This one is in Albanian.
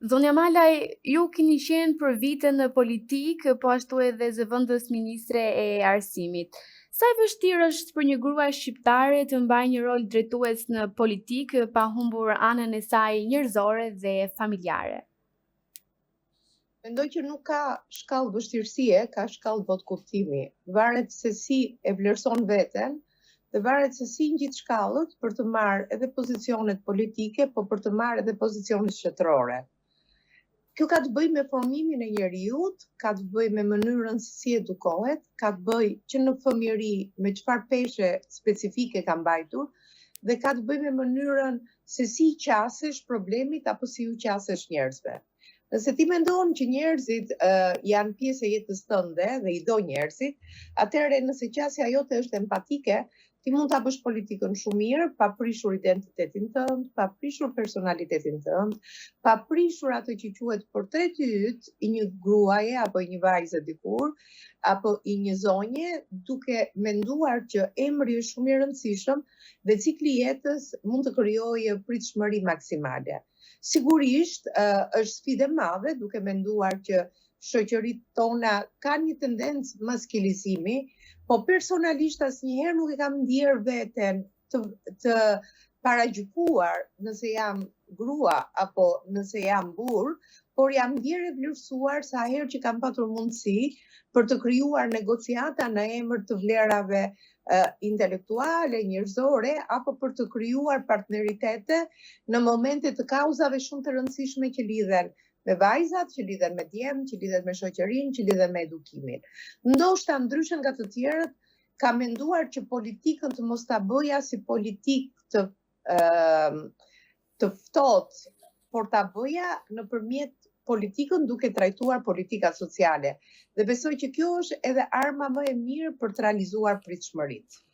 Zonja Malaj, ju keni qenë për vite në politikë, po ashtu edhe zëvendës ministre e arsimit. Sa e vështirë është për një grua shqiptare të mbajë një rol drejtues në politikë pa humbur anën e saj njerëzore dhe familjare? Mendoj që nuk ka shkallë vështirësie, ka shkallë botë kuptimi. Varet se si e vlerëson veten dhe varet se si ngjit shkallët për të marrë edhe pozicionet politike, po për të marrë edhe pozicionet shtetërore. Kjo ka të bëjë me formimin e njeriut, ka të bëjë me mënyrën se si edukohet, ka të bëjë që në fëmijëri me çfarë peshe specifike ka mbajtur dhe ka të bëjë me mënyrën se si i qasesh problemit apo si u qasesh njerëzve. Nëse ti mendon që njerëzit janë pjesë e jetës tënde dhe i do njerëzit, atëherë nëse qasja jote është empatike, ti mund ta bësh politikën shumë mirë, pa prishur identitetin tënd, pa prishur personalitetin tënd, pa prishur atë që quhet portreti yt i një gruaje apo i një vajze dikur, apo i një zonje, duke menduar që emri është shumë i rëndësishëm dhe cikli i jetës mund të krijojë pritshmëri maksimale. Sigurisht është sfidë e madhe duke menduar që shoqëritë tona kanë një tendencë maskilizimi, po personalisht asnjëherë nuk e kam ndier veten të paragjykuar nëse jam grua apo nëse jam burr, por jam ndier e vlerësuar sa herë që kam patur mundësi për të krijuar negociata në emër të vlerave intelektuale, njerëzore, apo për të krijuar partneritete në momente të kauzave shumë të rëndësishme që lidhen me vajzat, që lidhen me djemt, që lidhen me shoqërinë, që lidhen me edukimin. Ndoshta ndryshe nga të tjerët, kam menduar që politikën të mos ta bëja si politikë të ftohtë, por ta bëja nëpërmjet politikën duke trajtuar politika sociale. Dhe besoj që kjo është edhe arma më e mirë për të realizuar pritshmëritë.